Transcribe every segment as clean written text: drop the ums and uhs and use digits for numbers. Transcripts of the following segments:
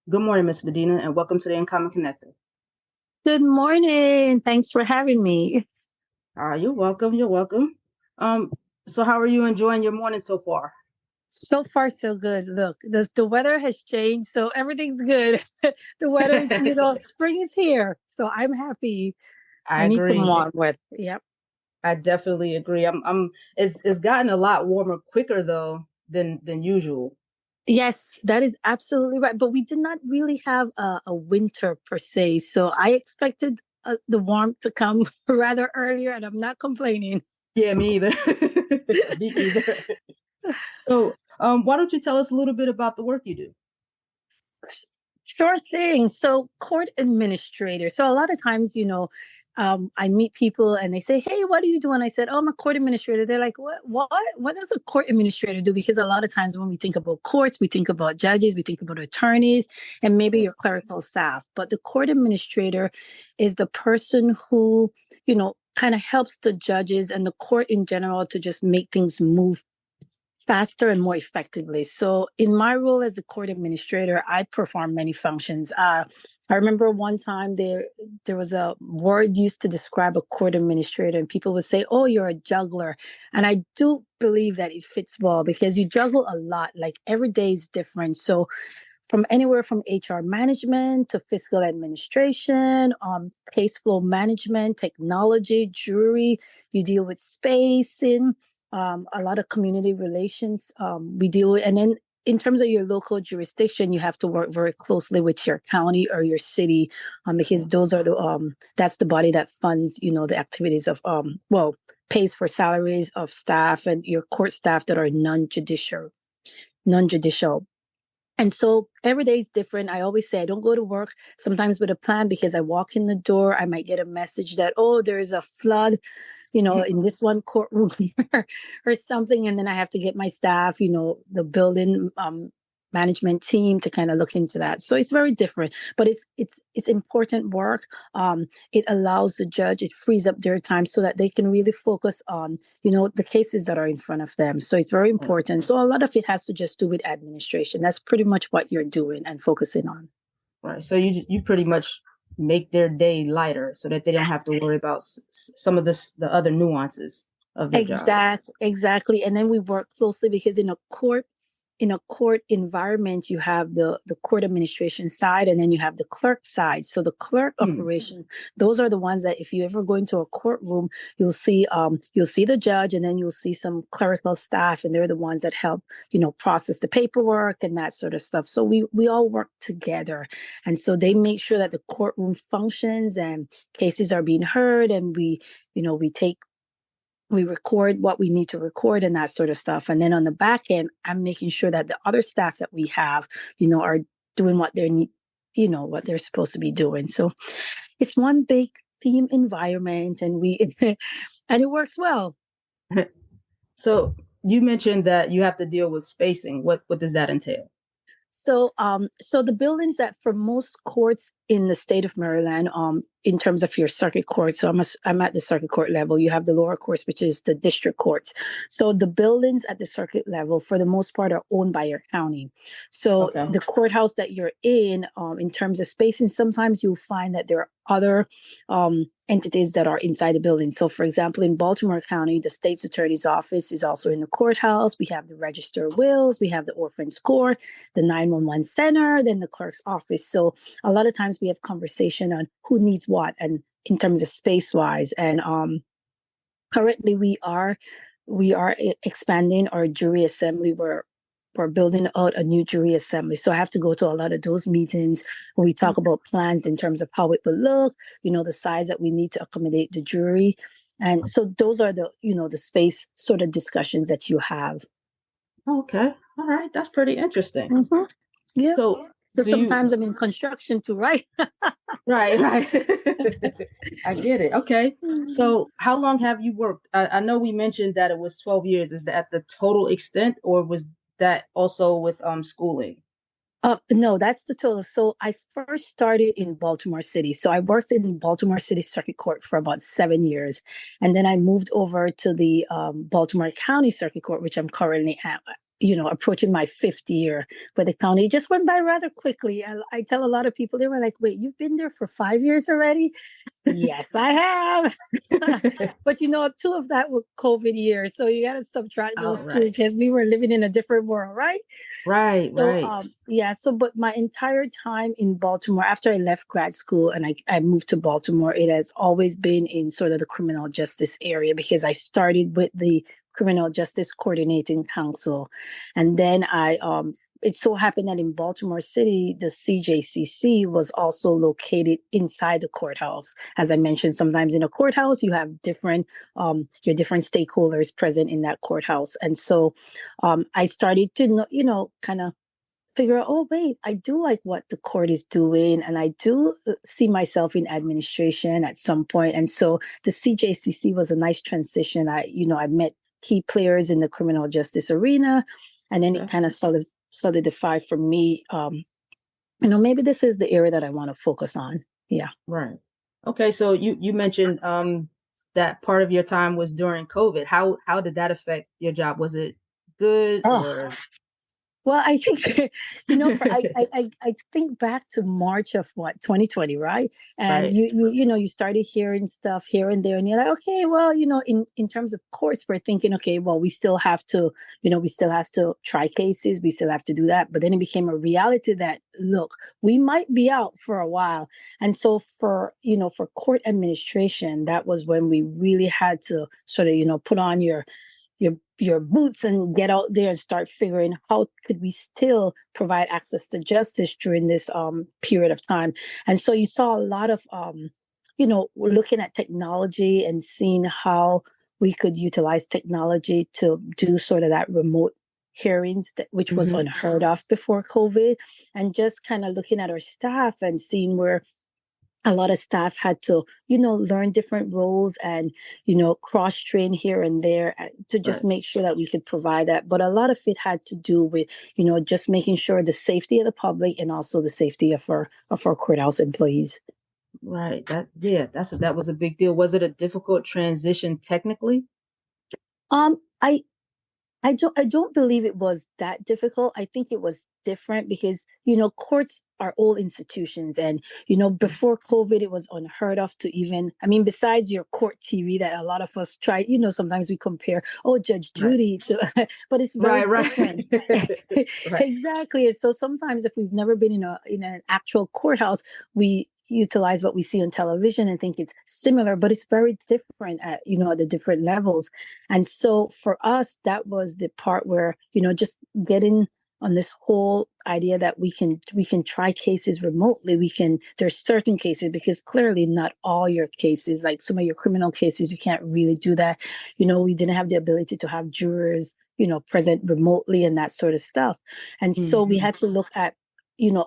Good morning, Miss Medina, and welcome to the Uncommon Connector. Good morning. Thanks for having me. You're welcome. You're welcome. Um, so how are you enjoying your morning so far? So far, so good. Look, the weather has changed, so everything's good. The weather is, spring is here, so I'm happy. I I need some agree. warm weather. Yep. I definitely agree. It's gotten a lot warmer quicker though than usual. Yes, that is absolutely right. But we did not really have a winter per se, so I expected the warmth to come rather earlier, and I'm not complaining. Yeah, me either. Me either. So, why don't you tell us a little bit about the work you do? Sure thing. So, court administrator. So, a lot of times, I meet people and they say, "Hey, what do you do?" And I said, "Oh, I'm a court administrator." They're like, "What? What? What does a court administrator do?" Because a lot of times when we think about courts, we think about judges, we think about attorneys, and maybe your clerical staff. But the court administrator is the person who, kind of helps the judges and the court in general to just make things move faster and more effectively. So, in my role as a court administrator, I perform many functions. I remember one time there was a word used to describe a court administrator, and people would say, "Oh, you're a juggler," and I do believe that it fits well because you juggle a lot. Like every day is different. So, from anywhere from HR management to fiscal administration, case flow management, technology, jury. You deal with spacing, a lot of community relations. We deal with, and then in terms of your local jurisdiction, you have to work very closely with your county or your city, because those are that's the body that funds, the activities of, pays for salaries of staff and your court staff that are non-judicial. And so every day is different. I always say I don't go to work sometimes with a plan because I walk in the door, I might get a message that, oh, there's a flood, in this one courtroom or something. And then I have to get my staff, the building management team to kind of look into that. So it's very different, but it's important work. It allows the judge, it frees up their time so that they can really focus on, the cases that are in front of them. So it's very important. So a lot of it has to just do with administration. That's pretty much what you're doing and focusing on. Right. So you pretty much make their day lighter so that they don't have to worry about some of the other nuances of their job. Exactly. And then we work closely because in a court environment, you have the court administration side and then you have the clerk side. So the clerk operation, those are the ones that if you ever go into a courtroom, you'll see the judge and then you'll see some clerical staff, and they're the ones that help, process the paperwork and that sort of stuff. So we all work together. And so they make sure that the courtroom functions and cases are being heard, and we record what we need to record and that sort of stuff. And then on the back end, I'm making sure that the other staff that we have, are doing what they need, what they're supposed to be doing. So it's one big team environment, and and it works well. So you mentioned that you have to deal with spacing. What does that entail? So the buildings that for most courts in the state of Maryland, in terms of your circuit court, so I'm at the circuit court level. You have the lower courts, which is the district courts. So the buildings at the circuit level, for the most part, are owned by your county. So Okay. the courthouse that you're in terms of spacing, sometimes you'll find that there are other entities that are inside the building. So, for example, in Baltimore County, the state's attorney's office is also in the courthouse. We have the register of wills, we have the orphan's court, the 911 center, then the clerk's office. So a lot of times we have conversation on who needs what and in terms of space wise. And currently we are expanding our jury assembly. We're building out a new jury assembly. So I have to go to a lot of those meetings where we talk about plans in terms of how it will look, the size that we need to accommodate the jury. And so those are the space sort of discussions that you have. Okay. All right. That's pretty interesting. Mm-hmm. Yeah. So So sometimes I'm in construction too, right? Right. I get it. Okay. So how long have you worked? I know we mentioned that it was 12 years. Is that the total extent, or was that also with schooling? No, that's the total. So I first started in Baltimore City. So I worked in Baltimore City Circuit Court for about 7 years. And then I moved over to the Baltimore County Circuit Court, which I'm currently at. approaching my fifth year with the county. It just went by rather quickly. I tell a lot of people, they were like, wait, you've been there for 5 years already? Yes, I have. But two of that were COVID years. So you got to subtract Oh, those two right. because we were living in a different world, right? Right, So, right. yeah. So, but my entire time in Baltimore, after I left grad school and I moved to Baltimore, it has always been in sort of the criminal justice area because I started with the Criminal Justice Coordinating Council. And then it so happened that in Baltimore City, the CJCC was also located inside the courthouse. As I mentioned, sometimes in a courthouse, you have your different stakeholders present in that courthouse. And so I started to, kind of figure out, oh, wait, I do like what the court is doing. And I do see myself in administration at some point. And so the CJCC was a nice transition. I met key players in the criminal justice arena. And then it Okay. kind of solidified for me, maybe this is the area that I want to focus on. Yeah. Right. Okay, so you mentioned that part of your time was during COVID. How did that affect your job? Was it good Oh, or well, I think I think back to March of 2020, right? And right, you started hearing stuff here and there, and you're like, okay, well, in terms of courts, we're thinking, okay, well, we still have to try cases, we still have to do that. But then it became a reality that look, we might be out for a while, and so for court administration, that was when we really had to sort of put on your boots and get out there and start figuring how could we still provide access to justice during this period of time. And so you saw a lot of looking at technology and seeing how we could utilize technology to do sort of that remote hearings which was hmm unheard of before COVID, and just kind of looking at our staff and seeing where a lot of staff had to learn different roles and cross train here and there to just right, make sure that we could provide that. But a lot of it had to do with just making sure the safety of the public and also the safety of our courthouse employees. right. That was a big deal. Was it a difficult transition technically? I don't believe it was that difficult. I think it was different because, courts are all institutions. And, before COVID, it was unheard of to even, I mean, besides your court TV that a lot of us try, sometimes we compare, oh, Judge Right, Judy to, but it's very right, different. right, right. Exactly. And so sometimes if we've never been in an actual courthouse, we utilize what we see on television and think it's similar, but it's very different at, at the different levels. And so for us, that was the part where, just getting on this whole idea that we can try cases remotely. There's certain cases, because clearly not all your cases, like some of your criminal cases, you can't really do that. We didn't have the ability to have jurors, present remotely and that sort of stuff. And so we hmm had to look at,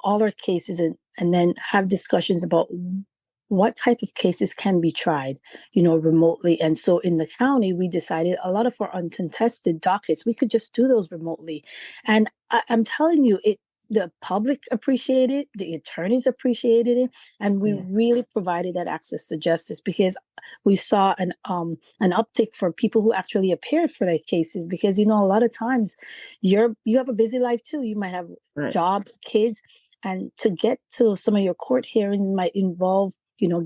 all our cases and then have discussions about what type of cases can be tried, remotely. And so in the county, we decided a lot of our uncontested dockets, we could just do those remotely. And I'm telling you, the public appreciated it, the attorneys appreciated it, and we Yeah, really provided that access to justice because we saw an uptick for people who actually appeared for their cases. Because a lot of times you have a busy life too. You might have right. job, kids, and to get to some of your court hearings might involve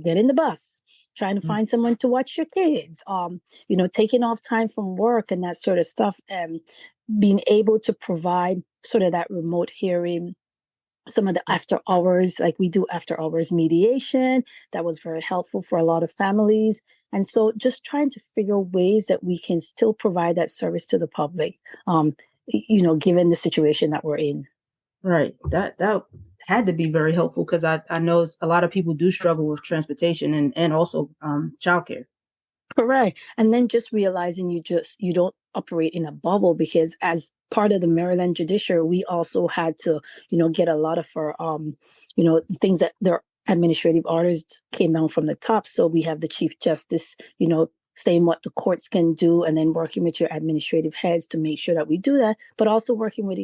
getting the bus, trying to Mm. find someone to watch your kids, taking off time from work and that sort of stuff, and being able to provide sort of that remote hearing, some of the after hours, like we do after hours mediation, that was very helpful for a lot of families. And so just trying to figure ways that we can still provide that service to the public, given the situation that we're in. Right. That had to be very helpful because I know a lot of people do struggle with transportation and also childcare. Correct. And then just realizing you don't operate in a bubble, because as part of the Maryland Judiciary, we also had to, get a lot of our things that their administrative orders came down from the top. So we have the Chief Justice, saying what the courts can do, and then working with your administrative heads to make sure that we do that, but also working with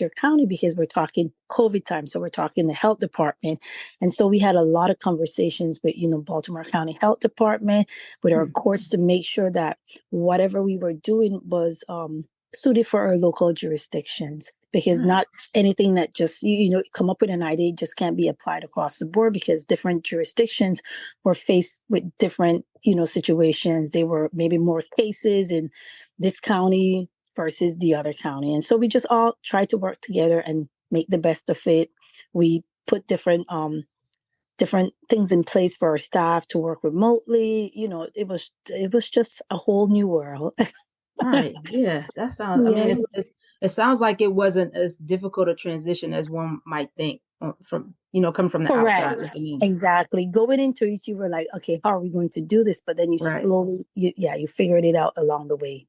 your county, because we're talking COVID time. So we're talking the health department. And so we had a lot of conversations with, Baltimore County Health Department, with our Hmm. courts, to make sure that whatever we were doing was suited for our local jurisdictions, because Right. not anything that just come up with an idea just can't be applied across the board, because different jurisdictions were faced with different situations. They were maybe more cases in this county versus the other county, and so we just all try to work together and make the best of it. We put different things in place for our staff to work remotely. It was just a whole new world. Right. Yeah. That sounds, I mean, Yeah. it sounds like it wasn't as difficult a transition as one might think from, coming from the outside Correct. looking in. Exactly. Going into it, you were like, okay, how are we going to do this? But then you Right. slowly, you figured it out along the way.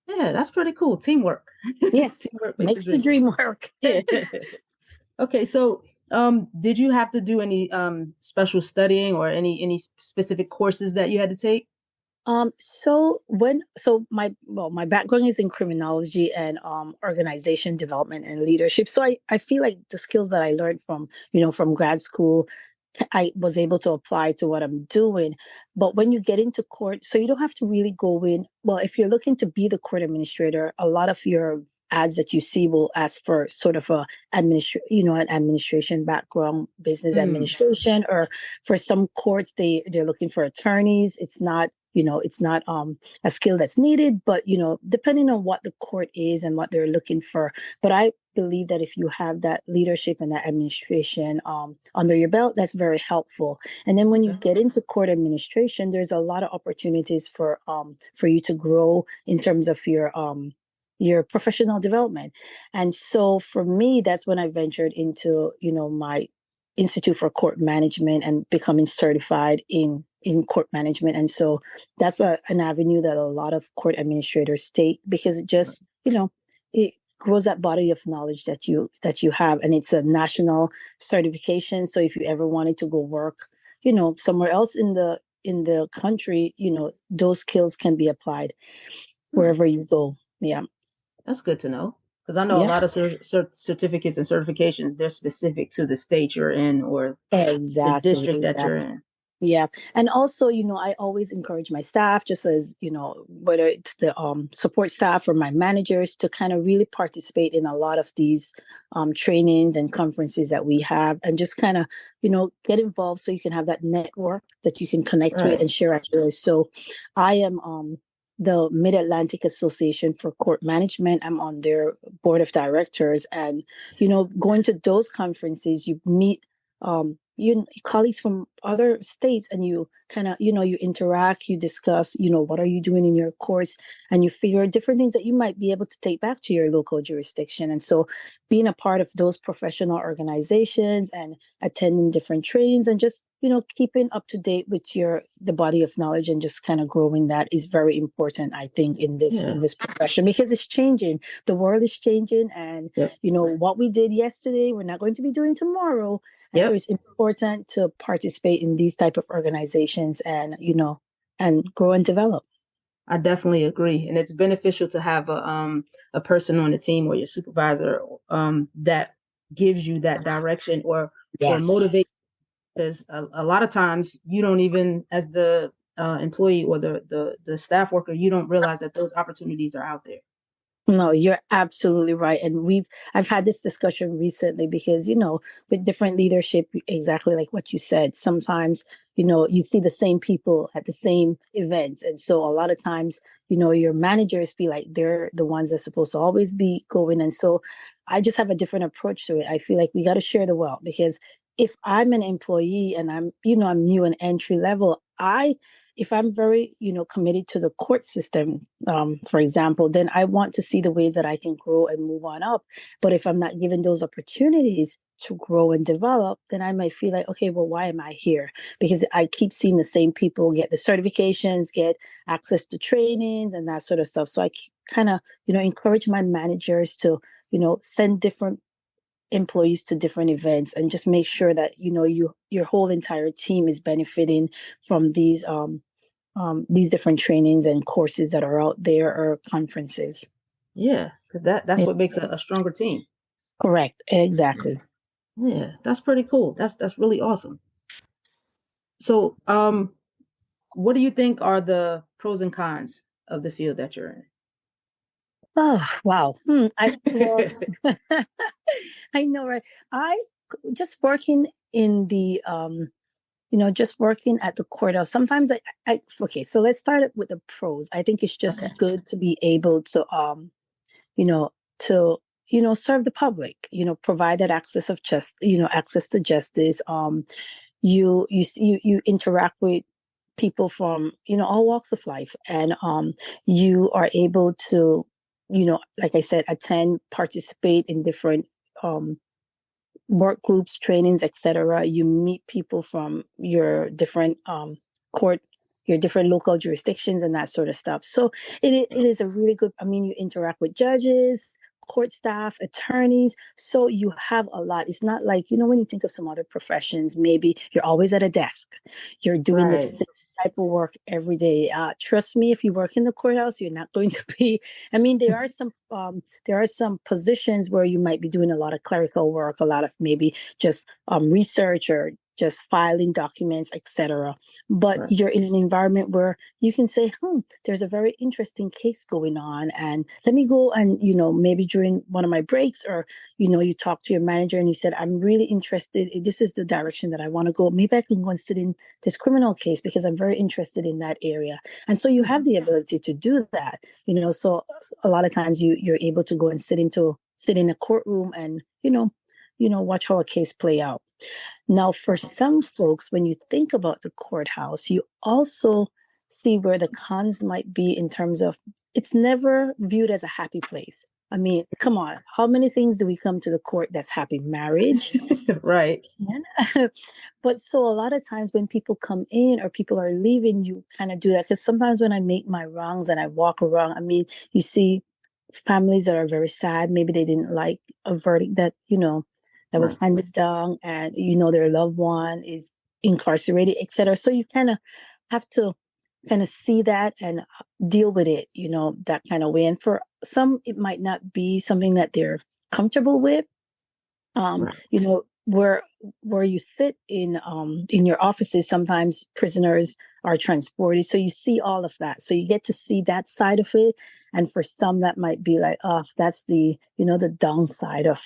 Yeah. That's pretty cool. Teamwork. Yes, Teamwork makes the makes the dream. dream work. Yeah. Okay. So, did you have to do any special studying or any specific courses that you had to take? My background is in criminology and organization development and leadership. So I feel like the skills that I learned from grad school, I was able to apply to what I'm doing. But when you get into court, so you don't have to really go in. Well, if you're looking to be the court administrator, a lot of your ads that you see will ask for sort of an administration background, business Mm, administration, or for some courts they're looking for attorneys. It's not a skill that's needed, but depending on what the court is and what they're looking for. But I believe that if you have that leadership and that administration under your belt, that's very helpful. And then when you okay. get into court administration, there's a lot of opportunities for you to grow in terms of your professional development. And so for me, that's when I ventured into my Institute for Court Management and becoming certified in court management. And so that's an avenue that a lot of court administrators take, because it just it grows that body of knowledge that you have, and it's a national certification. So if you ever wanted to go work somewhere else in the country, those skills can be applied Hmm. wherever you go. Yeah. That's good to know because I know a Yeah. lot of certificates and certifications, they're specific to the state you're in or the Exactly. district that you're Exactly. in. Yeah. And also, I always encourage my staff, just as, whether it's the support staff or my managers, to kind of really participate in a lot of these trainings and conferences that we have, and just kind of, get involved so you can have that network that you can connect with Right. and share ideas. So I am the Mid-Atlantic Association for Court Management. I'm on their board of directors. And, going to those conferences, you meet colleagues from other states, and you kind of you interact, you discuss what are you doing in your course, and you figure different things that you might be able to take back to your local jurisdiction. And so being a part of those professional organizations and attending different trainings, and just keeping up to date with the body of knowledge, and just kind of growing, that is very important, I think, in this Yeah. in this profession, because it's changing. The world is changing, and Yep. what we did yesterday we're not going to be doing tomorrow. And so Yep. it's important to participate in these type of organizations, and and grow and develop. I definitely agree. And it's beneficial to have a person on the team or your supervisor that gives you that direction or Yes. motivate because a lot of times you don't even as the employee or the staff worker, you don't realize that those opportunities are out there. No, you're absolutely right. And I've had this discussion recently, because, with different leadership, exactly like what you said, sometimes, you see the same people at the same events. And so a lot of times, your managers feel like they're the ones that's supposed to always be going. And so I just have a different approach to it. I feel like we got to share the wealth, because if I'm an employee and I'm new and entry level, if I'm very, committed to the court system, for example, then I want to see the ways that I can grow and move on up. But if I'm not given those opportunities to grow and develop, then I might feel like, okay, well, why am I here? Because I keep seeing the same people get the certifications, get access to trainings and that sort of stuff. So I kind of, encourage my managers to, send different employees to different events, and just make sure that your whole entire team is benefiting from these different trainings and courses that are out there, or conferences. Yeah, 'cause that's Yeah. what makes a stronger team. Correct. Yeah. Exactly. Yeah, that's pretty cool. That's really awesome. So, what do you think are the pros and cons of the field that you're in? Oh, wow. Well, I know, right? I just working in the just working at the courthouse. Sometimes okay, so let's start it with the pros. I think it's just Okay. good to be able to you know, to serve the public, provide that access of just, access to justice. You interact with people from, all walks of life, and you are able to, like I said, attend, participate in different um work groups, trainings, etc. You meet people from your different court, your different local jurisdictions, and that sort of stuff. So it is a really good. I mean, you interact with judges, court staff, attorneys. So you have a lot. It's not like, when you think of some other professions, maybe you're always at a desk. You're doing the Right. same type of work every day. Trust me, if you work in the courthouse, you're not going to be. I mean, there are some positions where you might be doing a lot of clerical work, a lot of maybe just research or just filing documents, etc. But Right. you're in an environment where you can say, there's a very interesting case going on, and let me go and, maybe during one of my breaks, or, you talk to your manager and you said, I'm really interested. This is the direction that I want to go. Maybe I can go and sit in this criminal case because I'm very interested in that area. And so you have the ability to do that, so a lot of times you're able to go and sit in a courtroom and watch how a case play out. Now, for some folks, when you think about the courthouse, you also see where the cons might be in terms of it's never viewed as a happy place. I mean, come on, how many things do we come to the court that's happy? Marriage, Right. but so a lot of times when people come in or people are leaving, you kind of do that. Because sometimes when I make my rounds and I walk around, I mean, you see families that are very sad. Maybe they didn't like a verdict that, that was Right. handed down, and, their loved one is incarcerated, etc. So you kind of have to kind of see that and deal with it, that kind of way. And for some, it might not be something that they're comfortable with, Right. where you sit in your offices, sometimes prisoners are transported, so you see all of that, so you get to see that side of it. And for some, that might be like, oh, that's the, the downside of,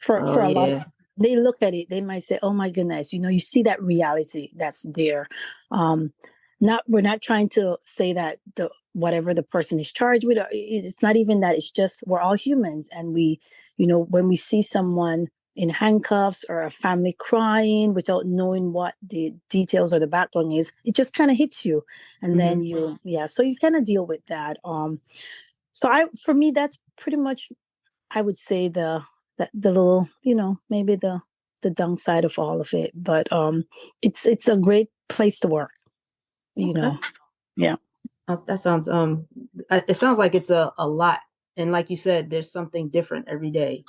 Oh for a lot of, yeah. they look at it, they might say, oh my goodness, you see that reality that's there. um Not, we're not trying to say that the whatever the person is charged with, it's not even that. It's just we're all humans, and we, when we see someone in handcuffs or a family crying without knowing what the details or the background is, it just kind of hits you. And Hmm. then yeah, so you kind of deal with that. So for me, that's pretty much, I would say, the little, maybe the downside of all of it. But it's a great place to work, you Okay. know. Yeah. That sounds it sounds like it's a lot. And like you said, there's something different every day.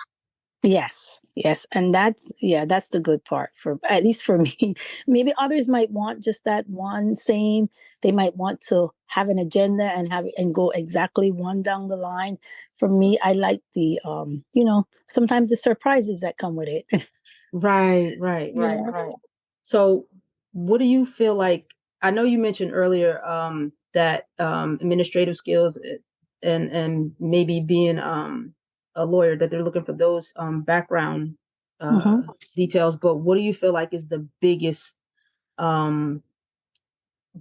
Yes, yes. And that's the good part, for at least for me. Maybe others might want just that one same. They might want to have an agenda and go exactly one down the line. For me, I like the sometimes the surprises that come with it. Right, right, right, Yeah. right. So what do you feel like? I know you mentioned earlier that administrative skills and maybe being a lawyer, that they're looking for those background uh Hmm. details, but what do you feel like is um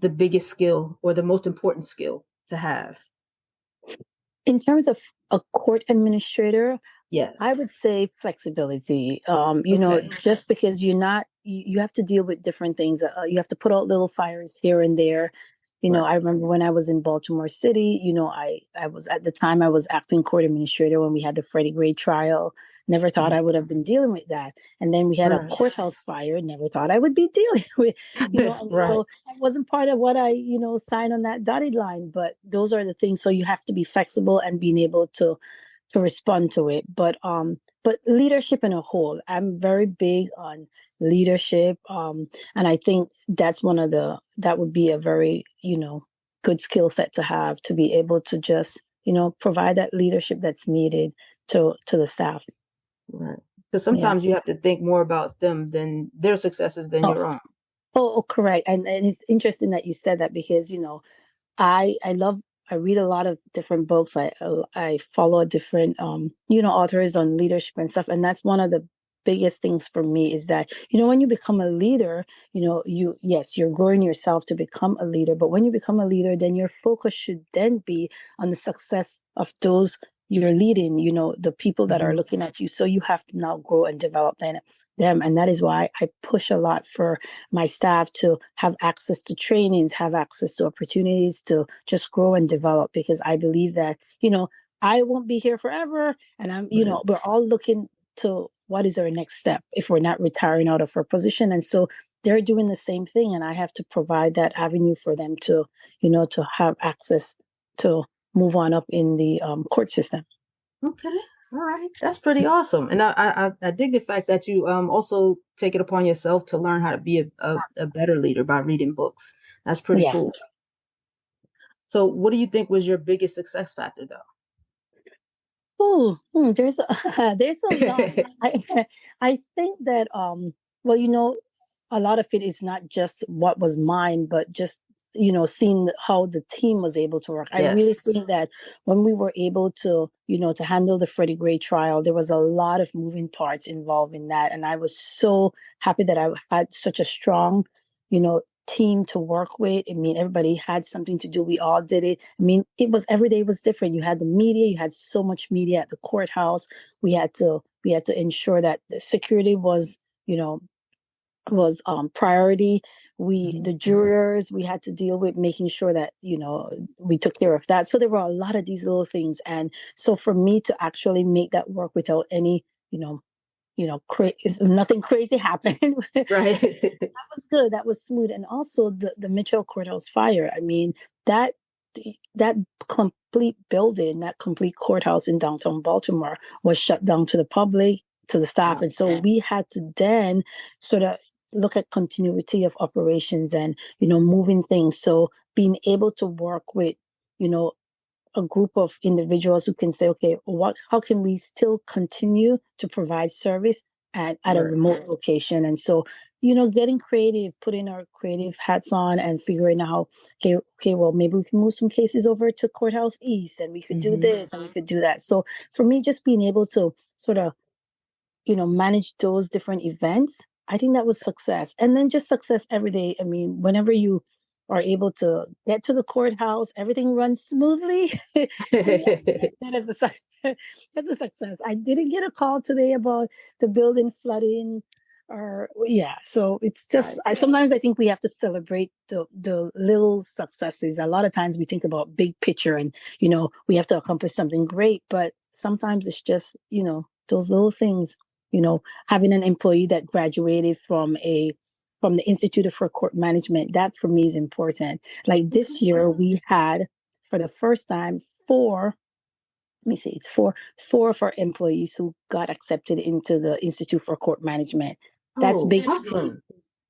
the biggest skill or the most important skill to have? In terms of a court administrator, I Yes. would say flexibility. Okay. Just because you have to deal with different things. You have to put out little fires here and there. Right. I remember when I was in Baltimore City, I was, at the time, I was acting court administrator when we had the Freddie Gray trial. Never thought Mhm. I would have been dealing with that. And then we had a Right. courthouse fire. Never thought I would be dealing with, and Right. so it wasn't part of what I, signed on that dotted line. But those are the things. So you have to be flexible and being able to respond to it. But leadership in a whole, I'm very big on leadership. And I think that would be a very, good skill set to have, to be able to just, provide that leadership that's needed to the staff. Right. Because Yeah. sometimes you have to think more about them than their successes than Oh, your own. correct. And it's interesting that you said that, because, I love I read a lot of different books. I follow different authors on leadership and stuff, and that's one of the biggest things for me is that when you become a leader, you're growing yourself to become a leader, but when you become a leader, then your focus should then be on the success of those you're leading, the people that are looking at you. So you have to now grow and develop them. And that is why I push a lot for my staff to have access to trainings, have access to opportunities to just grow and develop, because I believe that, I won't be here forever. And we're all looking to what is our next step if we're not retiring out of our position. And so they're doing the same thing. And I have to provide that avenue for them to, to have access to move on up in the court system. Okay. All right. That's pretty awesome. And I dig the fact that you also take it upon yourself to learn how to be a better leader by reading books. That's pretty Yes. cool. So what do you think was your biggest success factor though? Oh, there's there's a lot. I think that well, a lot of it is not just what was mine, but just seeing how the team was able to work. I really Yes. think that when we were able to to handle the Freddie Gray trial, there was a lot of moving parts involved in that, and I was so happy that I had such a strong team to work with. I mean, everybody had something to do. We all did it. I mean, every day was different. You had the media, you had so much media at the courthouse. We had to ensure that the security was, was priority. The jurors, we had to deal with making sure that, we took care of that. So there were a lot of these little things. And so for me to actually make that work without any, nothing crazy happened. Right. That was good. That was smooth. And also the Mitchell Courthouse fire. I mean, that complete building, that complete courthouse in downtown Baltimore was shut down to the public, to the staff. And so we had to then sort of look at continuity of operations and, moving things. So being able to work with, a group of individuals who can say, okay, how can we still continue to provide service at a remote location? And so, getting creative, putting our creative hats on and figuring out, okay, well, maybe we can move some cases over to Courthouse East and we could do this and we could do that. So for me, just being able to sort of, manage those different events, I think that was success. And then just success every day. I mean, whenever you are able to get to the courthouse, everything runs smoothly. For me, that is that's a success. I didn't get a call today about the building flooding so it's just sometimes I think we have to celebrate the little successes. A lot of times we think about big picture and we have to accomplish something great, but sometimes it's just those little things. Having an employee that graduated from the Institute for Court Management, that for me is important. Like this year, we had for the first time it's four of our employees who got accepted into the Institute for Court Management. That's big. Awesome.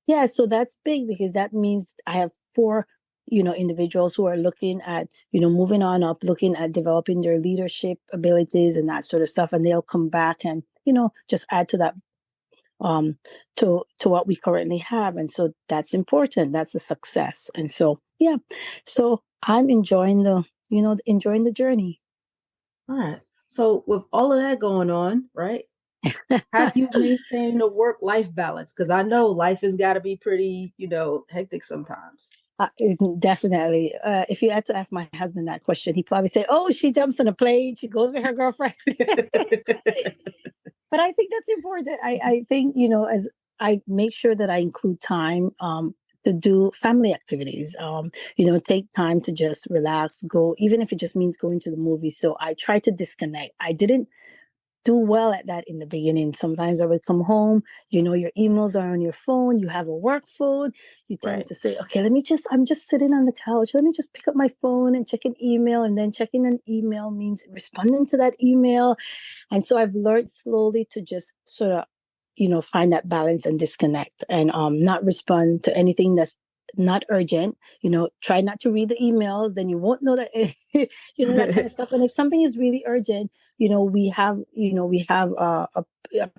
Yeah, so that's big because that means I have four individuals who are looking at moving on up, looking at developing their leadership abilities and that sort of stuff, and they'll come back and just add to that to what we currently have. And so that's important. That's a success. And so so I'm enjoying the journey. All right. So with all of that going on, right? How do you maintain a work-life balance? Because I know life has got to be pretty, hectic sometimes. Definitely. If you had to ask my husband that question, he'd probably say, "Oh, she jumps on a plane, she goes with her girlfriend." But I think that's important. I think as I make sure that I include time to do family activities. Take time to just relax, go, even if it just means going to the movies. So I try to disconnect. I didn't do well at that in the beginning. Sometimes I would come home, your emails are on your phone, you have a work phone, you tend to say, okay, I'm just sitting on the couch. Let me just pick up my phone and check an email. And then checking an email means responding to that email. And so I've learned slowly to just sort of, find that balance and disconnect and not respond to anything that's not urgent. Try not to read the emails, then you won't know that, that kind of stuff. And if something is really urgent, we have a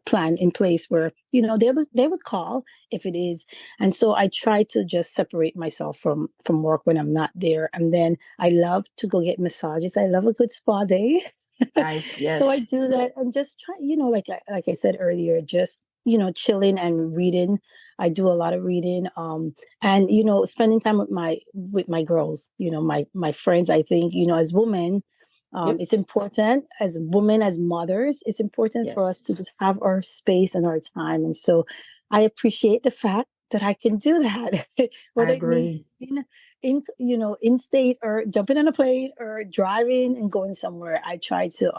plan in place where, they would call if it is. And so I try to just separate myself from work when I'm not there. And then I love to go get massages. I love a good spa day. Nice. So I Yes. do that. I'm just trying, like I said earlier, just chilling and reading. I do a lot of reading, and spending time with my girls, my friends. I think as women, Yep. it's important as women, as mothers. It's important for us Yes. to just have our space and our time. And so, I appreciate the fact that I can do that, I whether it means agree. in state or jumping on a plane or driving and going somewhere. I try to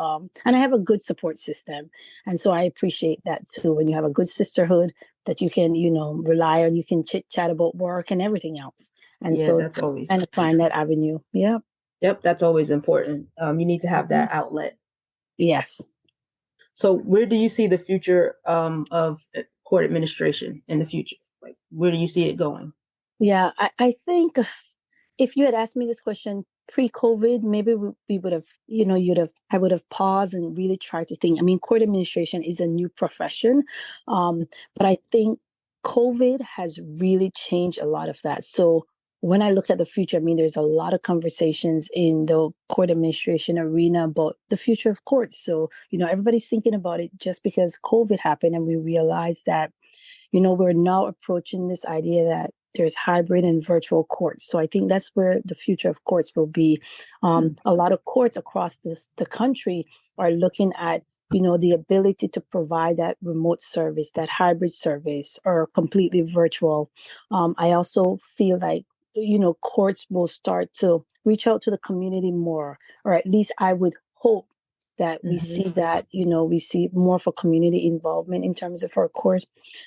and I have a good support system, and so I appreciate that too. When you have a good sisterhood that you can rely on, you can chit chat about work and everything else, and Yeah, so that's always. kind of find that avenue. Yeah. Yep, that's always important. You need to have Mhm. that outlet. Yes. So, where do you see the future of court administration in the future? Like, where do you see it going? Yeah, I think if you had asked me this question pre-COVID, maybe we would have, I would have paused and really tried to think. I mean, court administration is a new profession, but I think COVID has really changed a lot of that. So when I look at the future, I mean, there's a lot of conversations in the court administration arena about the future of courts. So, everybody's thinking about it just because COVID happened and we realized that we're now approaching this idea that there's hybrid and virtual courts. So I think that's where the future of courts will be. A lot of courts across the country are looking at, the ability to provide that remote service, that hybrid service, or completely virtual. I also feel like, courts will start to reach out to the community more, or at least I would hope that we Hmm. see that, we see more for community involvement in terms of our court.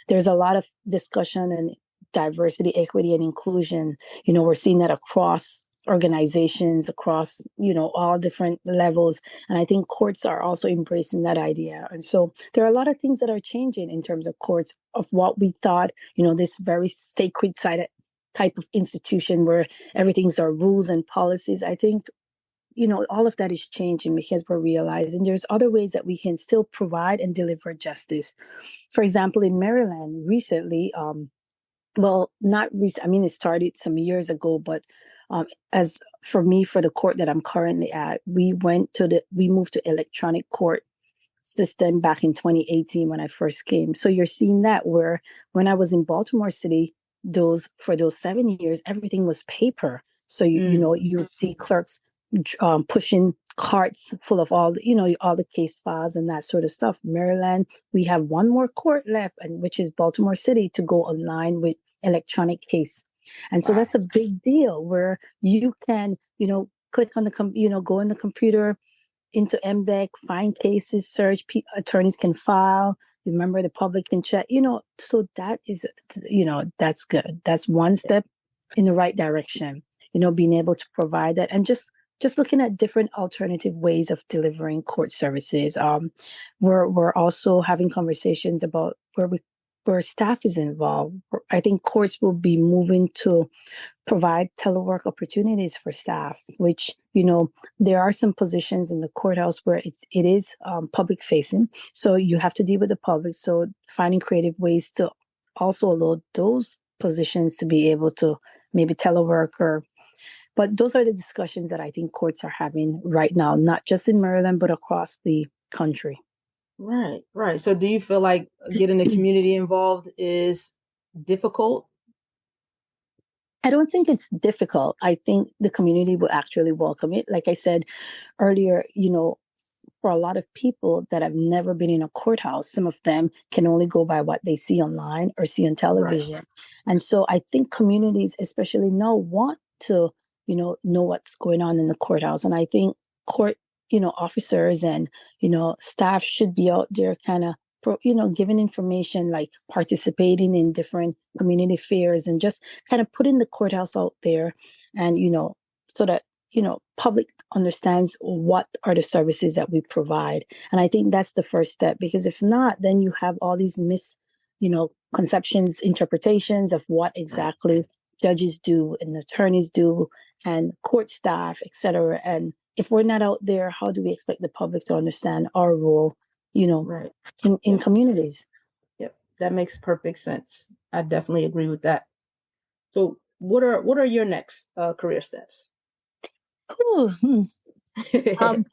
There's a lot of discussion and diversity, equity, and inclusion. We're seeing that across organizations, across, all different levels. And I think courts are also embracing that idea. And so there are a lot of things that are changing in terms of courts, of what we thought, this very sacred side type of institution where everything's our rules and policies. I think all of that is changing because we're realizing there's other ways that we can still provide and deliver justice. For example, in Maryland recently, well, not recent, I mean, it started some years ago, but as for me, for the court that I'm currently at, we moved to electronic court system back in 2018 when I first came. So you're seeing that where when I was in Baltimore City, for those 7 years, everything was paper. So you would see clerks pushing carts full of all the case files and that sort of stuff. Maryland, we have one more court left, and which is Baltimore City, to go online with electronic case. And so Wow. that's a big deal where you can, click on go in the computer into MDEC, find cases, search, attorneys can file. Remember, the public can check, so that is, that's good. That's one step in the right direction, being able to provide that, and just looking at different alternative ways of delivering court services. We're also having conversations about where staff is involved. I think courts will be moving to provide telework opportunities for staff, which, there are some positions in the courthouse where it is public facing. So you have to deal with the public. So finding creative ways to also allow those positions to be able to maybe telework, but those are the discussions that I think courts are having right now, not just in Maryland, but across the country. Right, right. So, do you feel like getting the community involved is difficult? I don't think it's difficult. I think the community will actually welcome it. Like I said earlier, for a lot of people that have never been in a courthouse, some of them can only go by what they see online or see on Right. television. And so I think communities, especially now, want to, know what's going on in the courthouse. And I think court, officers and, staff should be out there kind of, giving information, like participating in different community fairs and just kind of putting the courthouse out there and, so that public understands what are the services that we provide. And I think that's the first step, because if not, then you have all these conceptions, interpretations of what exactly judges do and attorneys do and court staff, etc. And if we're not out there, how do we expect the public to understand our role, Right. in Yep. communities? Yep. That makes perfect sense. I definitely agree with that. So what are your next career steps? Ooh, um,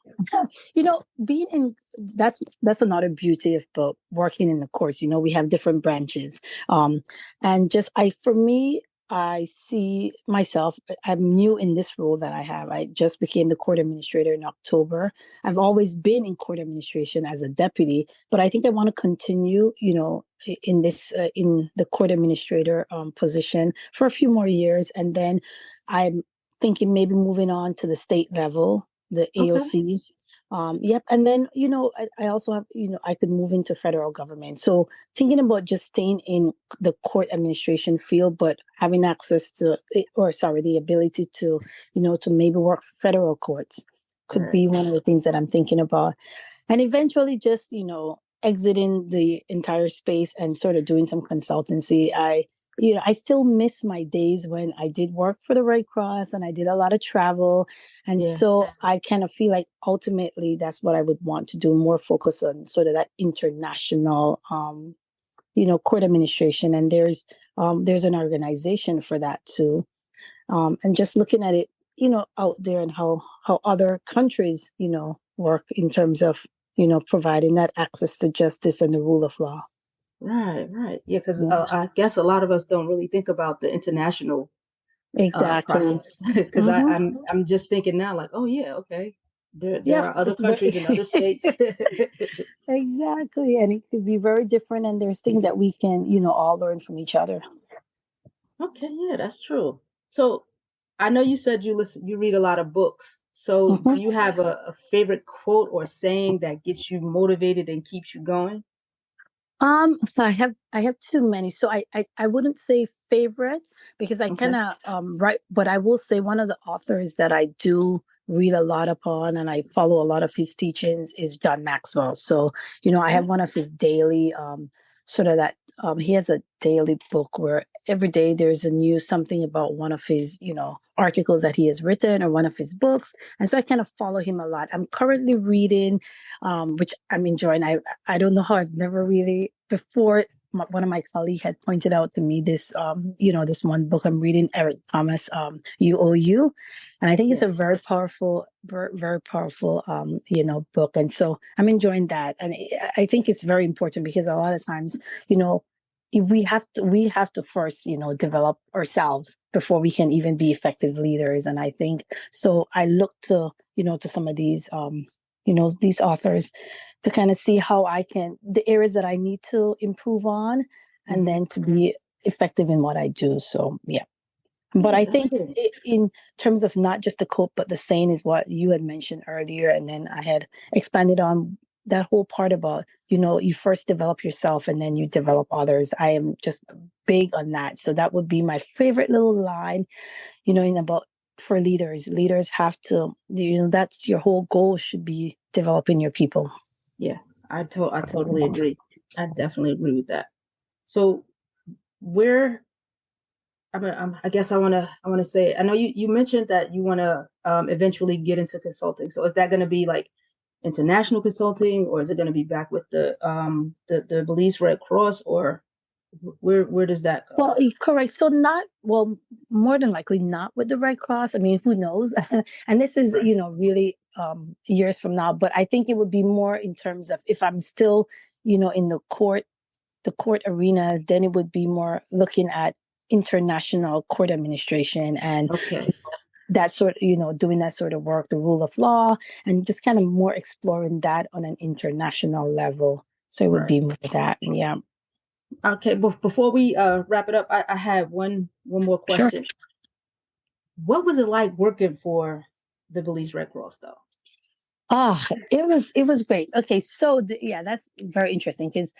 being in that's another beauty of both working in the course. We have different branches, and just I for me, I see myself. I'm new in this role that I have. I just became the court administrator in October. I've always been in court administration as a deputy, but I think I want to continue, in this in the court administrator position for a few more years, and then I'm thinking maybe moving on to the state level, the Okay. AOC. Yep. And then, I also have, I could move into federal government. So thinking about just staying in the court administration field, but having access to, or sorry, the ability to, to maybe work for federal courts could Right. be one of the things that I'm thinking about. And eventually just, exiting the entire space and sort of doing some consultancy. I still miss my days when I did work for the Red Cross and I did a lot of travel. And Yeah. so I kind of feel like ultimately that's what I would want to do, more focus on sort of that international, court administration. And there's an organization for that too. And just looking at it, out there and how other countries, work in terms of, providing that access to justice and the rule of law. Right, right. Yeah, because Yeah, I guess a lot of us don't really think about the international exactly. process. Because Hmm. I'm just thinking now, like, oh yeah, okay, there Yeah, are other it's very countries and other states. exactly, and it could be very different. And there's things that we can, all learn from each other. Okay, yeah, that's true. So I know you said you read a lot of books. So do you Mhm. have a favorite quote or saying that gets you motivated and keeps you going? I have too many, so I wouldn't say favorite because I kind Okay. of right, but I will say one of the authors that I do read a lot upon and I follow a lot of his teachings is John Maxwell. So I have Okay. one of his daily sort of that he has a daily book where every day there's a new something about one of his articles that he has written or one of his books, and so I kind of follow him a lot. I'm currently reading, which I'm enjoying. I don't know how I've never really before. One of my colleagues had pointed out to me this, this one book I'm reading, Eric Thomas, UOU, and I think it's a Yes. very powerful, very powerful, book, and so I'm enjoying that, and I think it's very important because a lot of times, you know, we have to first, develop ourselves before we can even be effective leaders, and I think so. I look to some of these, these authors to kind of see how I can, the areas that I need to improve on, and Hmm. then to be effective in what I do. So, yeah. But Yeah, I that's think good. in terms of not just the quote, but the saying is what you had mentioned earlier. And then I had expanded on that whole part about, you first develop yourself and then you develop others. I am just big on that. So that would be my favorite little line, in about for leaders. Leaders have to, that's your whole goal should be developing your people. Yeah, I totally agree. I definitely agree with that. So where I guess I want to say I know you mentioned that you want to eventually get into consulting. So is that going to be like international consulting, or is it going to be back with the Belize Red Cross, or where does that go? Well, correct. So not well, more than likely not with the Red Cross. I mean, who knows? And this is, Right. really years from now. But I think it would be more in terms of if I'm still, in the court arena, then it would be more looking at international court administration and Okay. that sort, doing that sort of work, the rule of law, and just kind of more exploring that on an international level. So it would Right. be more that, yeah. Okay. Before we wrap it up, I have one more Sure. question. What was it like working for the Belize Red Cross, though? Oh, it was great. Okay, so yeah, that's very interesting because,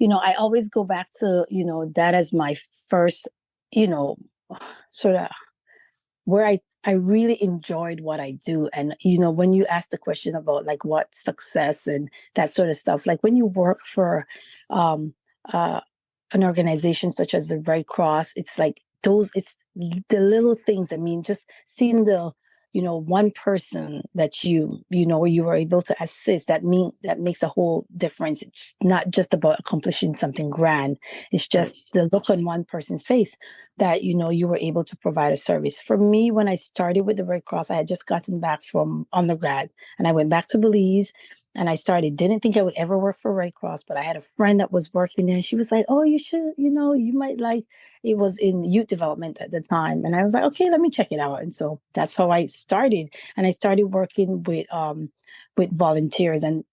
I always go back to, that as my first, you know, sort of where I really enjoyed what I do. And, when you ask the question about like what success and that sort of stuff, like when you work for um uh an organization such as the Red Cross, it's like it's the little things. I mean, just seeing one person that you were able to assist, that makes a whole difference. It's not just about accomplishing something grand. It's Right. just the look on one person's face that, you were able to provide a service. For me, when I started with the Red Cross, I had just gotten back from undergrad and I went back to Belize and I started, didn't think I would ever work for Red Cross, but I had a friend that was working there and she was like, oh, you should, you might like, it was in youth development at the time. And I was like, okay, let me check it out. And so that's how I started. And I started working with volunteers. And,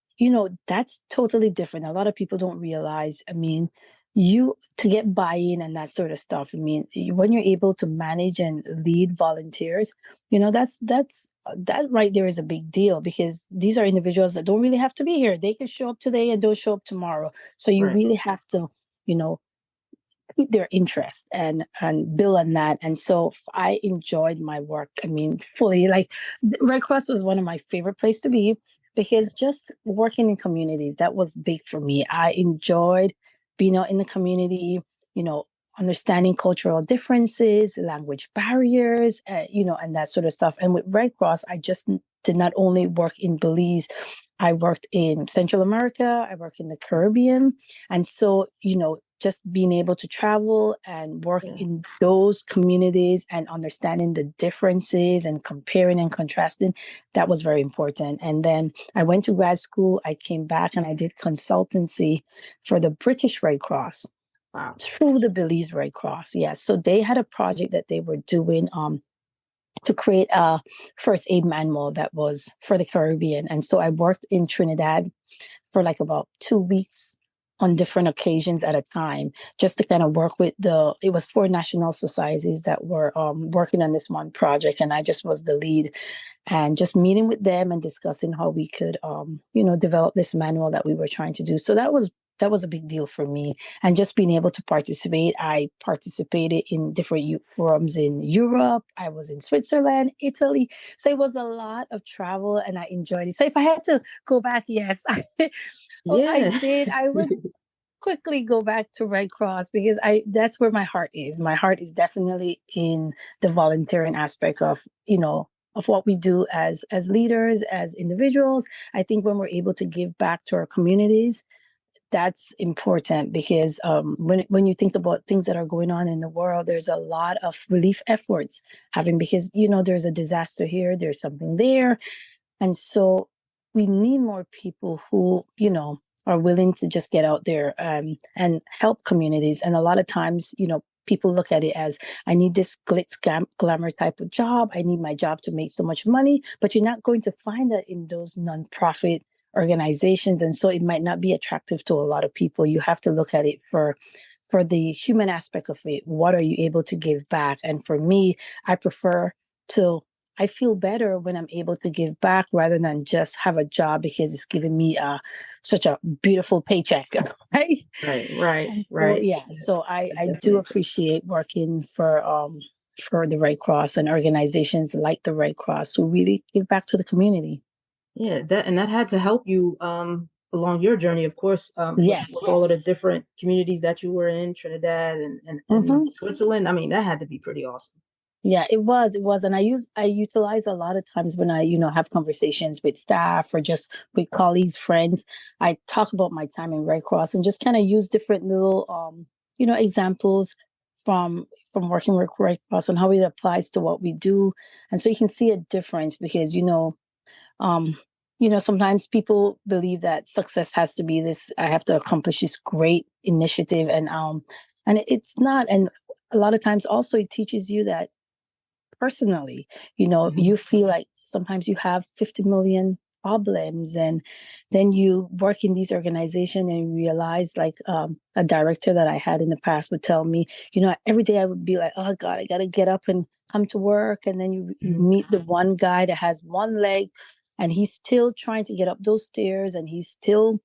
that's totally different. A lot of people don't realize, I mean, you to get buy-in and that sort of stuff. I mean, when you're able to manage and lead volunteers, that right there is a big deal because these are individuals that don't really have to be here. They can show up today and don't show up tomorrow. So you Right. really have to, keep their interest and build on that. And so I enjoyed my work. I mean, fully. Like Red Cross was one of my favorite places to be because just working in communities, that was big for me. I enjoyed being out in the community, you know, understanding cultural differences, language barriers, and that sort of stuff. And with Red Cross, I just did not only work in Belize, I worked in Central America, I worked in the Caribbean. And so, just being able to travel and work Yeah. in those communities and understanding the differences and comparing and contrasting, that was very important. And then I went to grad school, I came back and I did consultancy for the British Red Cross Wow. through the Belize Red Cross. Yeah. So they had a project that they were doing to create a first aid manual that was for the Caribbean. And so I worked in Trinidad for like about 2 weeks on different occasions at a time, just to kind of work with it was 4 national societies that were working on this one project. And I just was the lead and just meeting with them and discussing how we could, develop this manual that we were trying to do. So that was a big deal for me. And just being able to participate, I participated in different youth forums in Europe. I was in Switzerland, Italy. So it was a lot of travel and I enjoyed it. So if I had to go back, yes, I Yeah. did. I would quickly go back to Red Cross because that's where my heart is. My heart is definitely in the volunteering aspects of what we do as leaders, as individuals. I think when we're able to give back to our communities, that's important because when you think about things that are going on in the world, there's a lot of relief efforts having because there's a disaster here, there's something there, and so we need more people who, are willing to just get out there and help communities. And a lot of times, people look at it as I need this glamour type of job. I need my job to make so much money, but you're not going to find that in those nonprofit organizations. And so it might not be attractive to a lot of people. You have to look at it for the human aspect of it. What are you able to give back? And for me, I prefer to I feel better when I'm able to give back rather than just have a job because it's giving me such a beautiful paycheck, right? Right. Right. And so Right. yeah, Yeah, so I I I do definitely agree. appreciate working for the Red Cross and organizations like the Red Cross who really give back to the community. Yeah, that had to help you along your journey, of course, with Yes. all of the different communities that you were in, Trinidad and Hmm. Switzerland. I mean, that had to be pretty awesome. Yeah, it was, and I utilize a lot of times when I have conversations with staff or just with colleagues, friends. I talk about my time in Red Cross and just kind of use different little examples from working with Red Cross and how it applies to what we do, and so you can see a difference because um sometimes people believe that success has to be this. I have to accomplish this great initiative, and it's not. And a lot of times also it teaches you that personally. You Mhm. feel like sometimes you have 50 million problems, and then you work in these organizations and realize, like a director that I had in the past would tell me, every day I would be like, oh God, I got to get up and come to work. And then you Mhm. meet the one guy that has one leg and he's still trying to get up those stairs and he's still,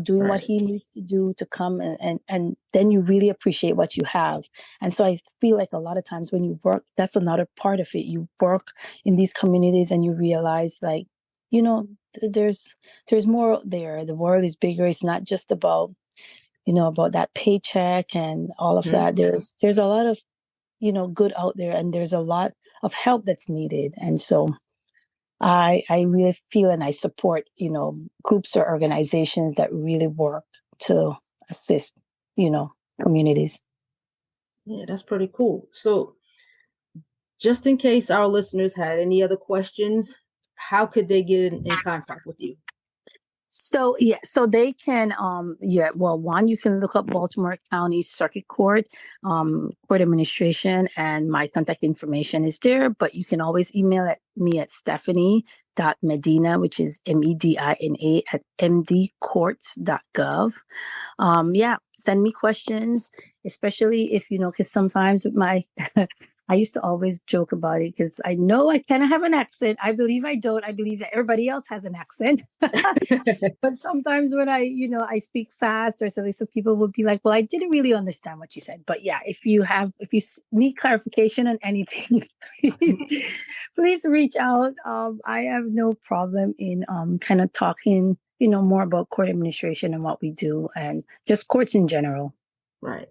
doing what Right. he needs to do to come, and then you really appreciate what you have. And so I feel like a lot of times when you work, that's another part of it. You work in these communities and you realize, like, you know, there's more out there. The world is bigger. It's not just about, about that paycheck and all of Mhm. that. There's a lot of good out there, and there's a lot of help that's needed. And so I really feel and I support, groups or organizations that really work to assist, communities. Yeah, that's pretty cool. So just in case our listeners had any other questions, how could they get in contact with you? So so they can well, one, you can look up Baltimore County Circuit Court, court administration, and my contact information is there, but you can always email me at stephanie.medina, which is Medina at mdcourts.gov. Send me questions, especially if, because sometimes with my, I used to always joke about it because I know I kind of have an accent. I believe I don't. I believe that everybody else has an accent. But sometimes when I speak fast or something, so people would be like, well, I didn't really understand what you said. But yeah, if you need clarification on anything, please reach out. I have no problem in kind of talking, more about court administration and what we do and just courts in general. Right.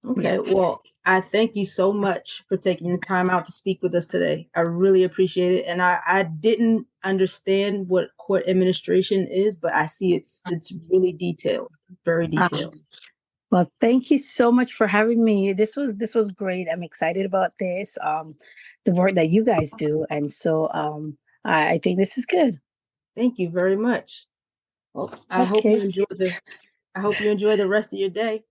Okay. Yeah. Well, I thank you so much for taking the time out to speak with us today. I really appreciate it. And I didn't understand what court administration is, but I see it's really detailed, very detailed. Well, thank you so much for having me. This was great. I'm excited about this, the work that you guys do. And so I think this is good. Thank you very much. Well, I hope you enjoy the rest of your day.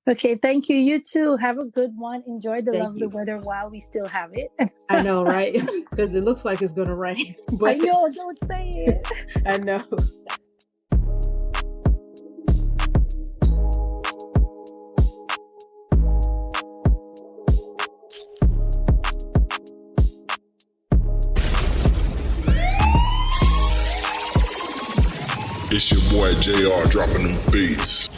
Okay, thank you. You too. Have a good one. Enjoy the lovely weather while we still have it. I know, right? Because it looks like it's going to rain. But I know, don't say it. I know. It's your boy JR dropping them beats.